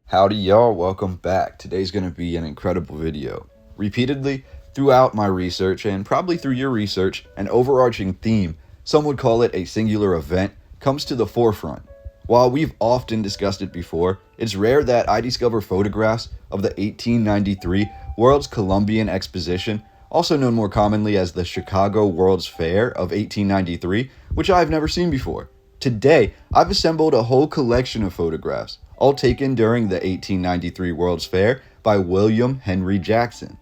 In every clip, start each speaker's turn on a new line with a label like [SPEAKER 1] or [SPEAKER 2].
[SPEAKER 1] Howdy y'all, welcome back. Today's going to be an incredible video. Repeatedly, throughout my research, and probably through your research, an overarching theme, some would call it a singular event, comes to the forefront. While we've often discussed it before, it's rare that I discover photographs of the 1893 World's Columbian Exposition, also known more commonly as the Chicago World's Fair of 1893, which I've never seen before. Today, I've assembled a whole collection of photographs, all taken during the 1893 World's Fair by William Henry Jackson.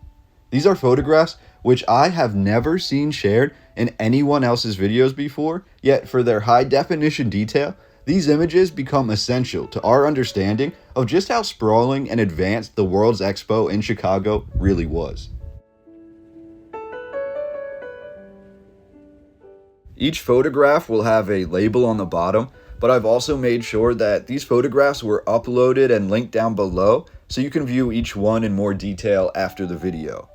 [SPEAKER 1] These are photographs which I have never seen shared in anyone else's videos before, yet for their high definition detail, these images become essential to our understanding of just how sprawling and advanced the World's Expo in Chicago really was. Each photograph will have a label on the bottom, but I've also made sure that these photographs were uploaded and linked down below so you can view each one in more detail after the video.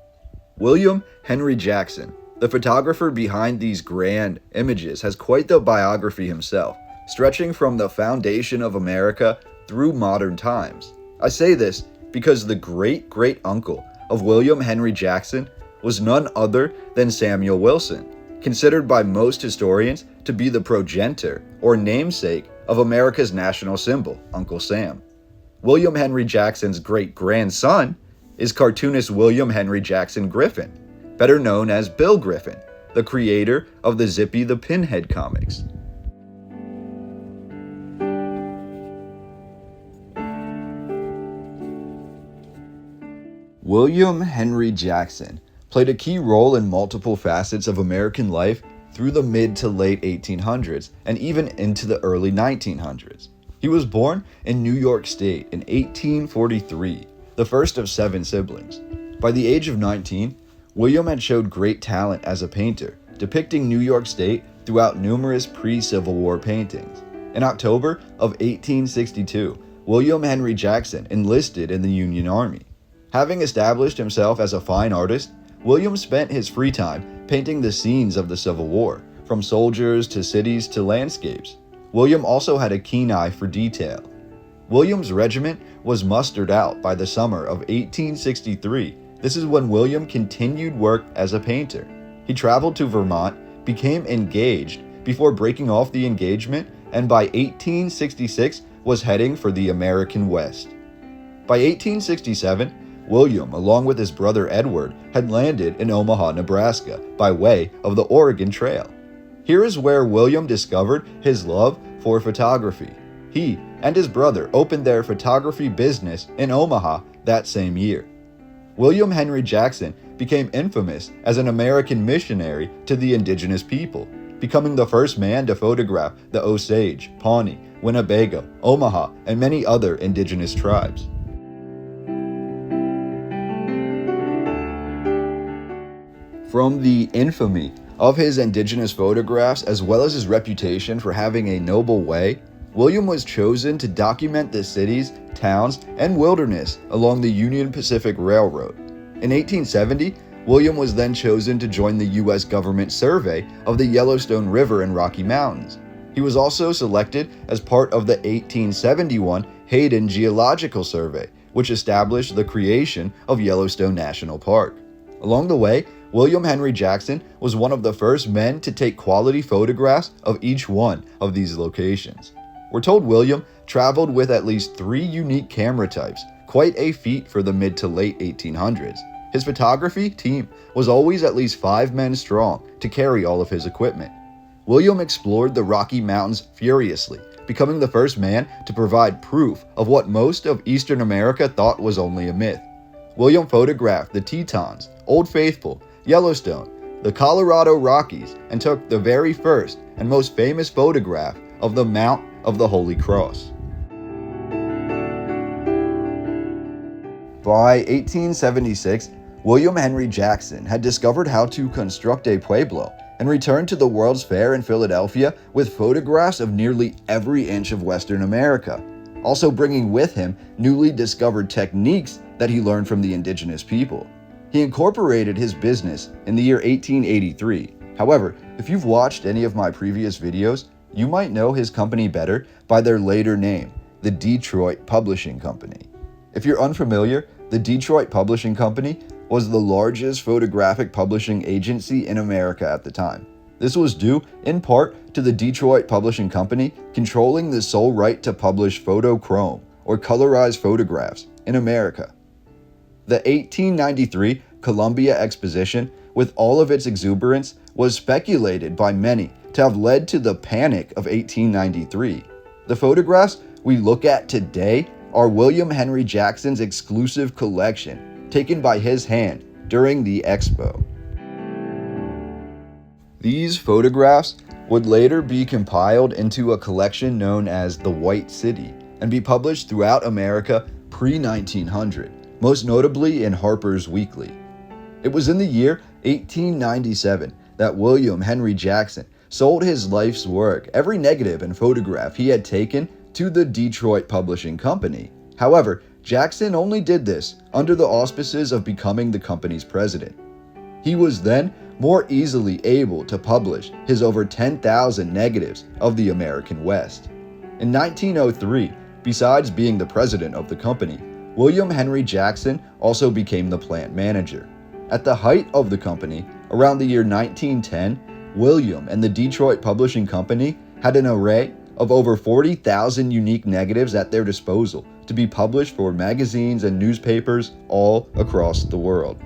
[SPEAKER 1] William Henry Jackson, the photographer behind these grand images, has quite the biography himself, stretching from the foundation of America through modern times. I say this because the great-great-uncle of William Henry Jackson was none other than Samuel Wilson, considered by most historians to be the progenitor or namesake of America's national symbol, Uncle Sam. William Henry Jackson's great-grandson is cartoonist William Henry Jackson Griffin, better known as Bill Griffin, the creator of the Zippy the Pinhead comics. William Henry Jackson played a key role in multiple facets of American life through the mid to late 1800s and even into the early 1900s. He was born in New York State in 1843, the first of 7 siblings. By the age of 19, William had showed great talent as a painter, depicting New York State throughout numerous pre-Civil War paintings. In October of 1862, William Henry Jackson enlisted in the Union Army. Having established himself as a fine artist, William spent his free time painting the scenes of the Civil War, from soldiers to cities to landscapes. William also had a keen eye for detail. William's regiment was mustered out by the summer of 1863. This is when William continued work as a painter. He traveled to Vermont, became engaged before breaking off the engagement, and by 1866 was heading for the American West. By 1867, William, along with his brother Edward, had landed in Omaha, Nebraska, by way of the Oregon Trail. Here is where William discovered his love for photography. He and his brother opened their photography business in Omaha that same year. William Henry Jackson became infamous as an American missionary to the indigenous people, becoming the first man to photograph the Osage, Pawnee, Winnebago, Omaha, and many other indigenous tribes. From the infamy of his indigenous photographs as well as his reputation for having a noble way, William was chosen to document the cities, towns, and wilderness along the Union Pacific Railroad. In 1870, William was then chosen to join the U.S. government survey of the Yellowstone River and Rocky Mountains. He was also selected as part of the 1871 Hayden Geological Survey, which established the creation of Yellowstone National Park. Along the way, William Henry Jackson was one of the first men to take quality photographs of each one of these locations. We're told William traveled with at least 3 unique camera types, quite a feat for the mid to late 1800s. His photography team was always at least 5 men strong to carry all of his equipment. William explored the Rocky Mountains furiously, becoming the first man to provide proof of what most of Eastern America thought was only a myth. William photographed the Tetons, Old Faithful, Yellowstone, the Colorado Rockies, and took the very first and most famous photograph of the Mount of the Holy Cross. By 1876, William Henry Jackson had discovered how to construct a pueblo and returned to the World's Fair in Philadelphia with photographs of nearly every inch of Western America, also bringing with him newly discovered techniques that he learned from the indigenous people. He incorporated his business in the year 1883. However, if you've watched any of my previous videos, you might know his company better by their later name, the Detroit Publishing Company. If you're unfamiliar, the Detroit Publishing Company was the largest photographic publishing agency in America at the time. This was due, in part, to the Detroit Publishing Company controlling the sole right to publish photochrome, or colorized photographs, in America. The 1893 Columbia Exposition, with all of its exuberance, was speculated by many to have led to the Panic of 1893. The photographs we look at today are William Henry Jackson's exclusive collection, taken by his hand during the Expo. These photographs would later be compiled into a collection known as the White City and be published throughout America pre-1900, most notably in Harper's Weekly. It was in the year 1897 that William Henry Jackson sold his life's work, every negative and photograph he had taken, to the Detroit Publishing Company. However, Jackson only did this under the auspices of becoming the company's president. He was then more easily able to publish his over 10,000 negatives of the American West. In 1903, besides being the president of the company, William Henry Jackson also became the plant manager. At the height of the company, around the year 1910, William and the Detroit Publishing Company had an array of over 40,000 unique negatives at their disposal to be published for magazines and newspapers all across the world.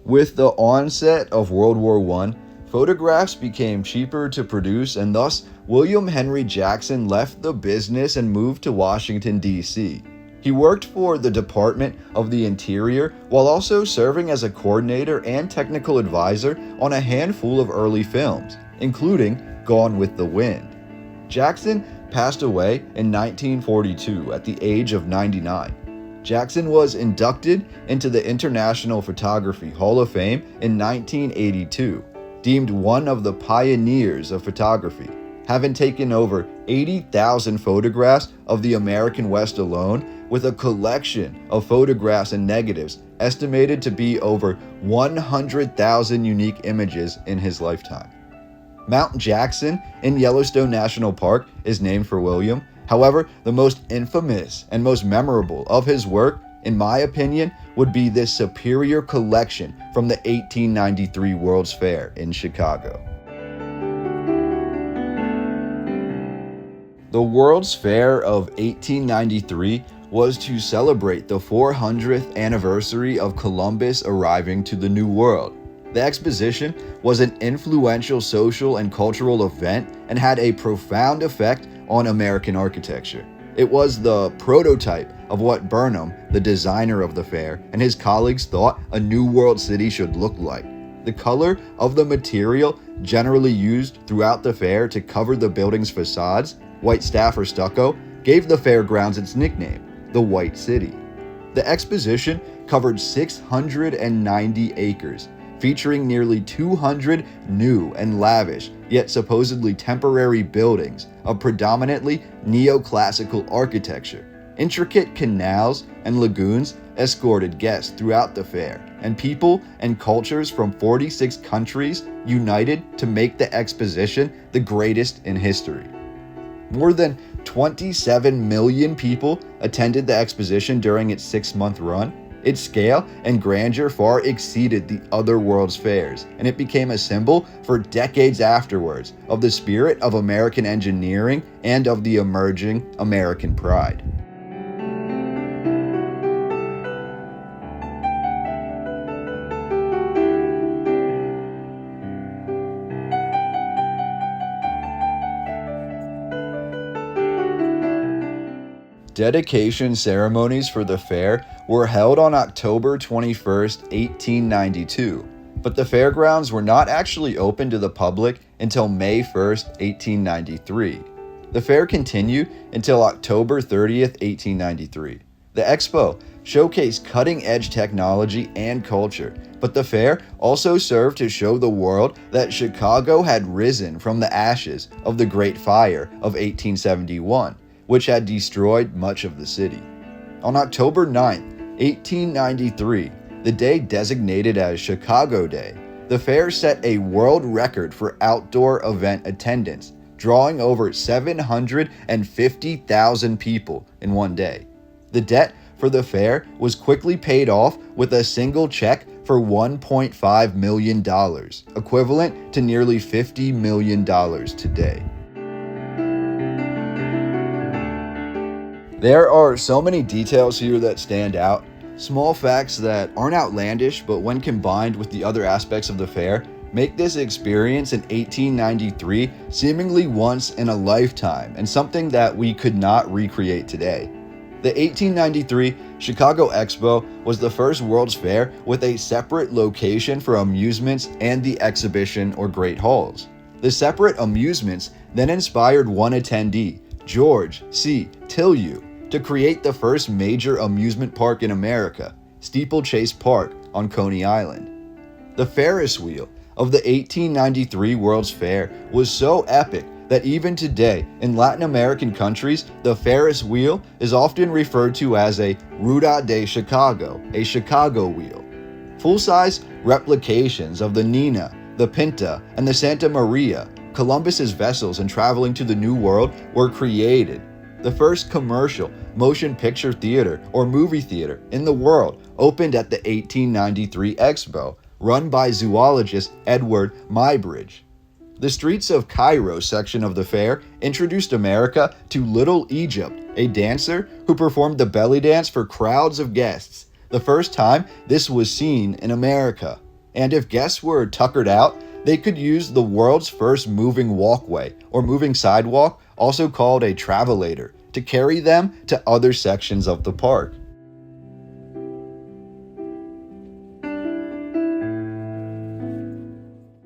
[SPEAKER 1] With the onset of World War I, photographs became cheaper to produce, and thus William Henry Jackson left the business and moved to Washington, D.C. He worked for the Department of the Interior while also serving as a coordinator and technical advisor on a handful of early films, including Gone with the Wind. Jackson passed away in 1942 at the age of 99. Jackson was inducted into the International Photography Hall of Fame in 1982, deemed one of the pioneers of photography, having taken over 80,000 photographs of the American West alone, with a collection of photographs and negatives estimated to be over 100,000 unique images in his lifetime. Mount Jackson in Yellowstone National Park is named for William. However, the most infamous and most memorable of his work, in my opinion, would be this superior collection from the 1893 World's Fair in Chicago. The World's Fair of 1893 was to celebrate the 400th anniversary of Columbus arriving to the New World. The exposition was an influential social and cultural event and had a profound effect on American architecture. It was the prototype of what Burnham, the designer of the fair, and his colleagues thought a New World city should look like. The color of the material generally used throughout the fair to cover the building's facades, white staff or stucco, gave the fairgrounds its nickname, the White City. The exposition covered 690 acres, featuring nearly 200 new and lavish, yet supposedly temporary buildings of predominantly neoclassical architecture. Intricate canals and lagoons escorted guests throughout the fair, and people and cultures from 46 countries united to make the exposition the greatest in history. More than 27 million people attended the exposition during its 6-month run. Its scale and grandeur far exceeded the other World's Fairs, and it became a symbol for decades afterwards of the spirit of American engineering and of the emerging American pride. Dedication ceremonies for the fair were held on October 21, 1892, but the fairgrounds were not actually open to the public until May 1, 1893. The fair continued until October 30, 1893. The Expo showcased cutting-edge technology and culture, but the fair also served to show the world that Chicago had risen from the ashes of the Great Fire of 1871, which had destroyed much of the city. On October 9, 1893, the day designated as Chicago Day, the fair set a world record for outdoor event attendance, drawing over 750,000 people in one day. The debt for the fair was quickly paid off with a single check for $1.5 million, equivalent to nearly $50 million today. There are so many details here that stand out, small facts that aren't outlandish, but when combined with the other aspects of the fair, make this experience in 1893 seemingly once in a lifetime and something that we could not recreate today. The 1893 Chicago Expo was the first World's Fair with a separate location for amusements and the exhibition or great halls. The separate amusements then inspired one attendee, George C. Tillieu, to create the first major amusement park in America, Steeplechase Park on Coney Island. The Ferris wheel of the 1893 World's Fair was so epic that even today, in Latin American countries, the Ferris wheel is often referred to as a Ruta de Chicago, a Chicago wheel. Full-size replications of the Nina, the Pinta, and the Santa Maria, Columbus's vessels in traveling to the New World, were created. The first commercial motion picture theater or movie theater in the world opened at the 1893 Expo, run by zoologist Edward Muybridge. The Streets of Cairo section of the fair introduced America to Little Egypt, a dancer who performed the belly dance for crowds of guests, the first time this was seen in America. And if guests were tuckered out, they could use the world's first moving walkway or moving sidewalk, also called a travelator, to carry them to other sections of the park.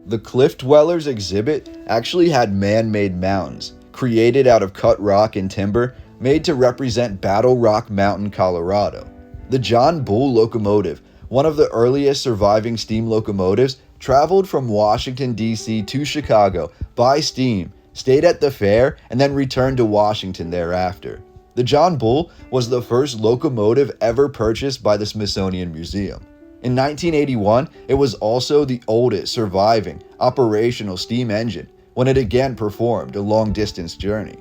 [SPEAKER 1] The Cliff Dwellers exhibit actually had man-made mountains, created out of cut rock and timber, made to represent Battle Rock Mountain, Colorado. The John Bull locomotive, one of the earliest surviving steam locomotives, traveled from Washington, D.C. to Chicago by steam, stayed at the fair, and then returned to Washington thereafter. The John Bull was the first locomotive ever purchased by the Smithsonian Museum. In 1981, it was also the oldest surviving operational steam engine when it again performed a long-distance journey.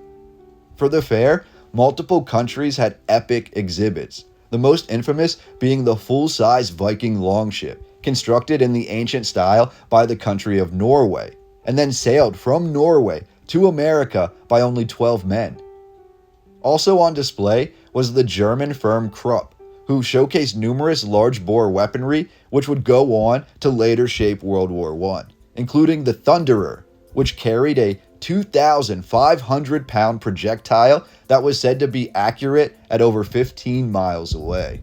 [SPEAKER 1] For the fair, multiple countries had epic exhibits, the most infamous being the full-size Viking longship, constructed in the ancient style by the country of Norway, and then sailed from Norway to America by only 12 men. Also on display was the German firm Krupp, who showcased numerous large-bore weaponry which would go on to later shape World War I, including the Thunderer, which carried a 2,500-pound projectile that was said to be accurate at over 15 miles away.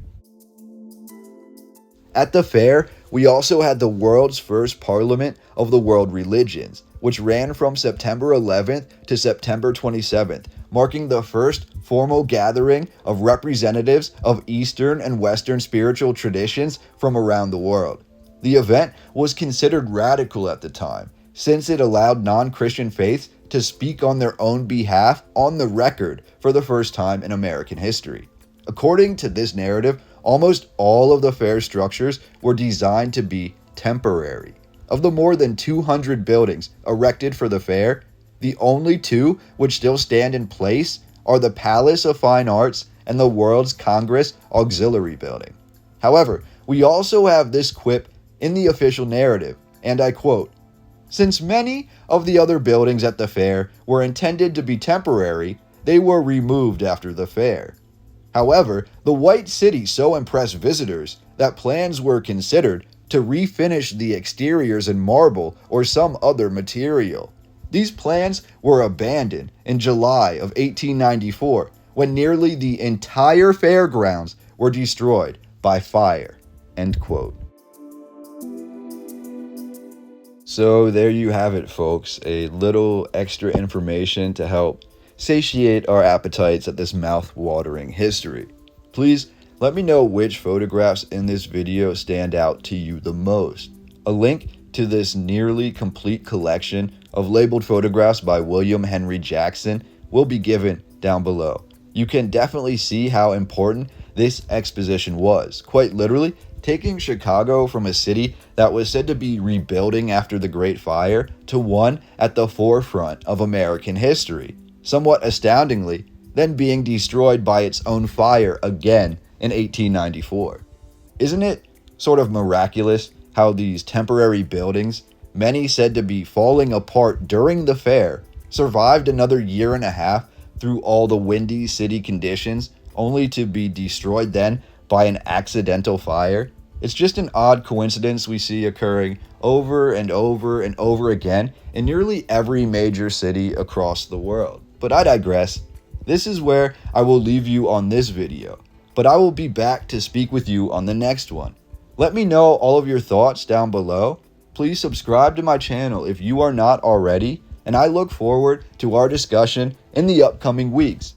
[SPEAKER 1] At the fair, we also had the world's first Parliament of the World Religions, which ran from September 11th to September 27th, marking the first formal gathering of representatives of Eastern and Western spiritual traditions from around the world. The event was considered radical at the time, since it allowed non-Christian faiths to speak on their own behalf on the record for the first time in American history. According to this narrative, almost all of the fair structures were designed to be temporary. Of the more than 200 buildings erected for the fair, the only two which still stand in place are the Palace of Fine Arts and the World's Congress Auxiliary Building. However, we also have this quip in the official narrative, and I quote, "Since many of the other buildings at the fair were intended to be temporary, they were removed after the fair. However, the White City so impressed visitors that plans were considered to refinish the exteriors in marble or some other material. These plans were abandoned in July of 1894 when nearly the entire fairgrounds were destroyed by fire." End quote. So there you have it, folks. A little extra information to help satiate our appetites at this mouth-watering history. Please let me know which photographs in this video stand out to you the most. A link to this nearly complete collection of labeled photographs by William Henry Jackson will be given down below. You can definitely see how important this exposition was, quite literally taking Chicago from a city that was said to be rebuilding after the Great Fire to one at the forefront of American history. Somewhat astoundingly, then being destroyed by its own fire again in 1894. Isn't it sort of miraculous how these temporary buildings, many said to be falling apart during the fair, survived another year and a half through all the windy city conditions, only to be destroyed then by an accidental fire? It's just an odd coincidence we see occurring over and over and over again in nearly every major city across the world. But I digress. This is where I will leave you on this video, but I will be back to speak with you on the next one. Let me know all of your thoughts down below. Please subscribe to my channel if you are not already, and I look forward to our discussion in the upcoming weeks.